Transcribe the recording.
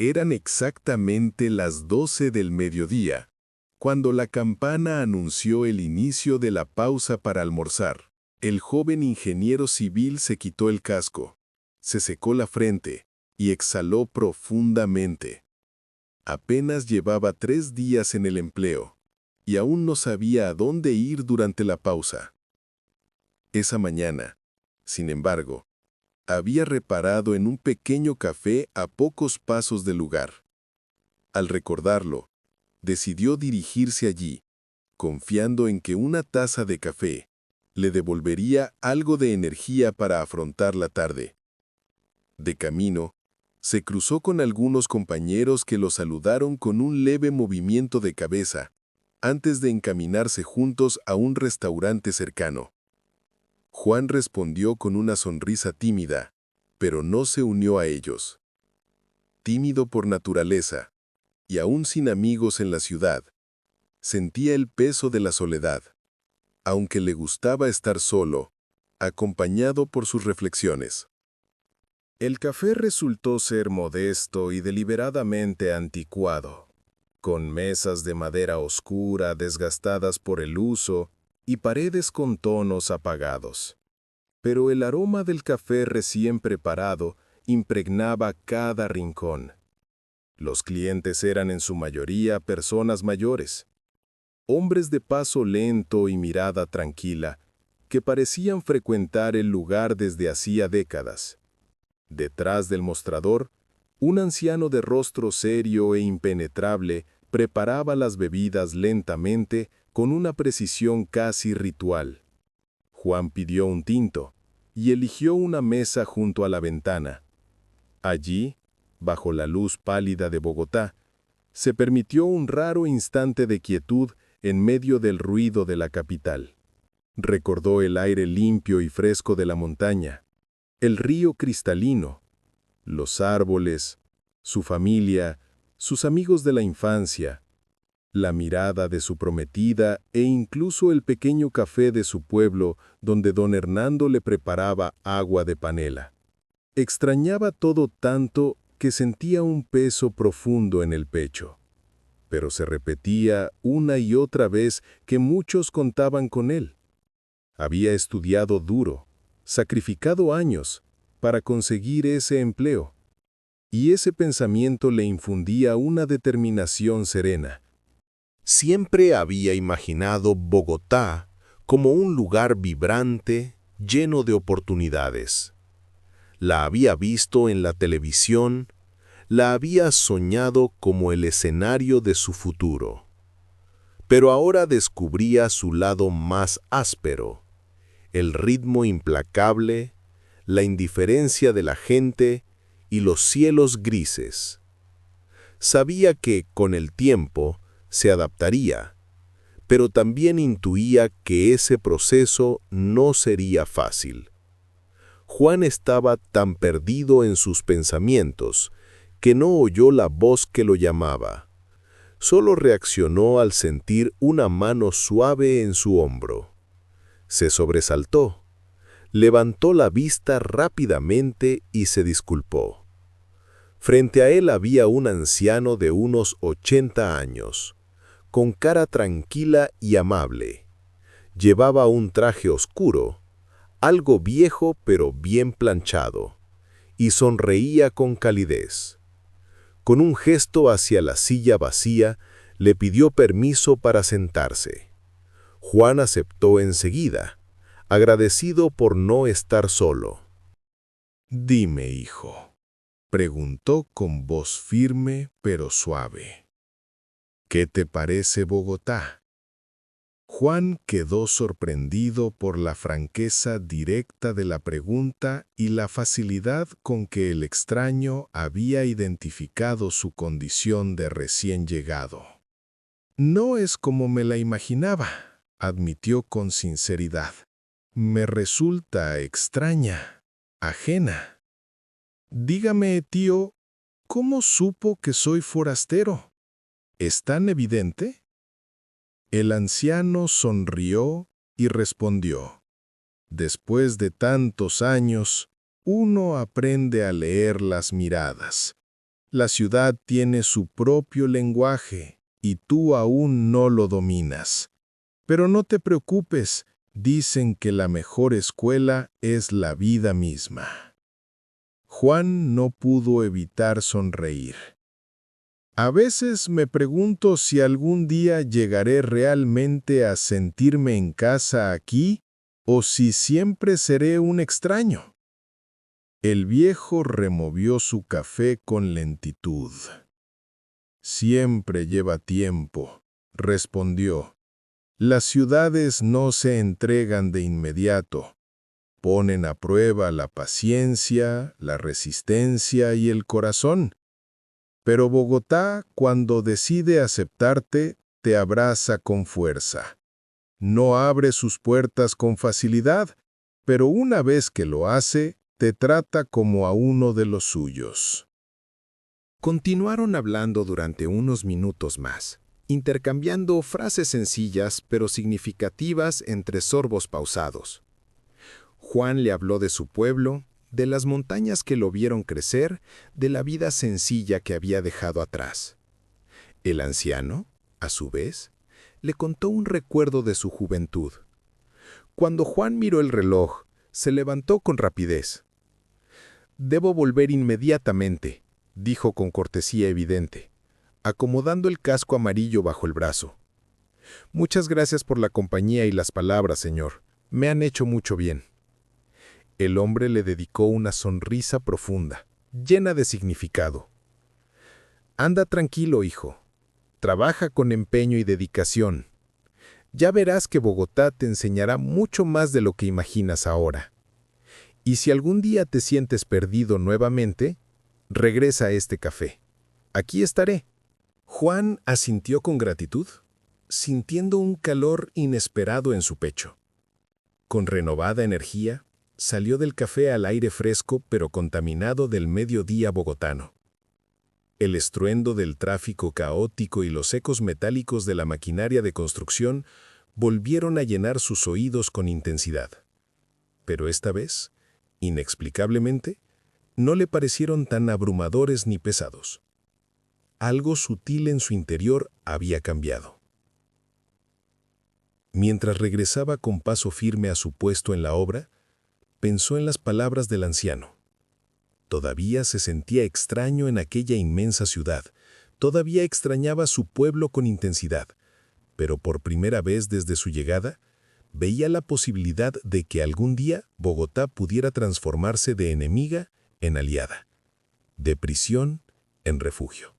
Eran exactamente las 12 del mediodía, cuando la campana anunció el inicio de la pausa para almorzar. El joven ingeniero civil se quitó el casco, se secó la frente y exhaló profundamente. Apenas llevaba 3 días en el empleo y aún no sabía a dónde ir durante la pausa. Esa mañana, sin embargo, había reparado en un pequeño café a pocos pasos del lugar. Al recordarlo, decidió dirigirse allí, confiando en que una taza de café le devolvería algo de energía para afrontar la tarde. De camino, se cruzó con algunos compañeros que lo saludaron con un leve movimiento de cabeza, antes de encaminarse juntos a un restaurante cercano. Juan respondió con una sonrisa tímida, pero no se unió a ellos. Tímido por naturaleza, y aún sin amigos en la ciudad, sentía el peso de la soledad, aunque le gustaba estar solo, acompañado por sus reflexiones. El café resultó ser modesto y deliberadamente anticuado, con mesas de madera oscura desgastadas por el uso y paredes con tonos apagados. Pero el aroma del café recién preparado impregnaba cada rincón. Los clientes eran en su mayoría personas mayores, hombres de paso lento y mirada tranquila, que parecían frecuentar el lugar desde hacía décadas. Detrás del mostrador, un anciano de rostro serio e impenetrable preparaba las bebidas lentamente con una precisión casi ritual. Juan pidió un tinto y eligió una mesa junto a la ventana. Allí, bajo la luz pálida de Bogotá, se permitió un raro instante de quietud en medio del ruido de la capital. Recordó el aire limpio y fresco de la montaña, el río cristalino, los árboles, su familia, sus amigos de la infancia, la mirada de su prometida e incluso el pequeño café de su pueblo donde don Hernando le preparaba agua de panela. Extrañaba todo tanto que sentía un peso profundo en el pecho. Pero se repetía una y otra vez que muchos contaban con él. Había estudiado duro, sacrificado años para conseguir ese empleo, y ese pensamiento le infundía una determinación serena. Siempre había imaginado Bogotá como un lugar vibrante, lleno de oportunidades. La había visto en la televisión, la había soñado como el escenario de su futuro. Pero ahora descubría su lado más áspero, el ritmo implacable, la indiferencia de la gente y los cielos grises. Sabía que, con el tiempo, se adaptaría, pero también intuía que ese proceso no sería fácil. Juan estaba tan perdido en sus pensamientos que no oyó la voz que lo llamaba. Solo reaccionó al sentir una mano suave en su hombro. Se sobresaltó, levantó la vista rápidamente y se disculpó. Frente a él había un anciano de unos 80 años, con cara tranquila y amable. Llevaba un traje oscuro, algo viejo pero bien planchado, y sonreía con calidez. Con un gesto hacia la silla vacía, le pidió permiso para sentarse. Juan aceptó enseguida, agradecido por no estar solo. «Dime, hijo», preguntó con voz firme pero suave. «¿Qué te parece Bogotá?» Juan quedó sorprendido por la franqueza directa de la pregunta y la facilidad con que el extraño había identificado su condición de recién llegado. «No es como me la imaginaba», admitió con sinceridad. «Me resulta extraña, ajena. Dígame, tío, ¿cómo supo que soy forastero? ¿Es tan evidente?» El anciano sonrió y respondió: «Después de tantos años, uno aprende a leer las miradas, La ciudad tiene su propio lenguaje y tú aún no lo dominas. Pero no te preocupes, dicen que la mejor escuela es la vida misma. Juan no pudo evitar sonreír. A veces me pregunto si algún día llegaré realmente a sentirme en casa aquí o si siempre seré un extraño. El viejo removió su café con lentitud. Siempre lleva tiempo, respondió. Las ciudades no se entregan de inmediato. Ponen a prueba la paciencia, la resistencia y el corazón. Pero Bogotá, cuando decide aceptarte, te abraza con fuerza. No abre sus puertas con facilidad, pero una vez que lo hace, te trata como a uno de los suyos. Continuaron hablando durante unos minutos más, intercambiando frases sencillas pero significativas entre sorbos pausados. Juan le habló de su pueblo, de las montañas que lo vieron crecer, de la vida sencilla que había dejado atrás. El anciano, a su vez, le contó un recuerdo de su juventud. Cuando Juan miró el reloj, se levantó con rapidez. «Debo volver inmediatamente», dijo con cortesía evidente, acomodando el casco amarillo bajo el brazo. «Muchas gracias por la compañía y las palabras, señor. Me han hecho mucho bien». El hombre le dedicó una sonrisa profunda, llena de significado. «Anda tranquilo, hijo. Trabaja con empeño y dedicación. Ya verás que Bogotá te enseñará mucho más de lo que imaginas ahora. Y si algún día te sientes perdido nuevamente, regresa a este café. Aquí estaré». Juan asintió con gratitud, sintiendo un calor inesperado en su pecho. Con renovada energía, salió del café al aire fresco pero contaminado del mediodía bogotano. El estruendo del tráfico caótico y los ecos metálicos de la maquinaria de construcción volvieron a llenar sus oídos con intensidad. Pero esta vez, inexplicablemente, no le parecieron tan abrumadores ni pesados. Algo sutil en su interior había cambiado. Mientras regresaba con paso firme a su puesto en la obra, pensó en las palabras del anciano. Todavía se sentía extraño en aquella inmensa ciudad, todavía extrañaba su pueblo con intensidad, pero por primera vez desde su llegada, veía la posibilidad de que algún día Bogotá pudiera transformarse de enemiga en aliada, de prisión en refugio.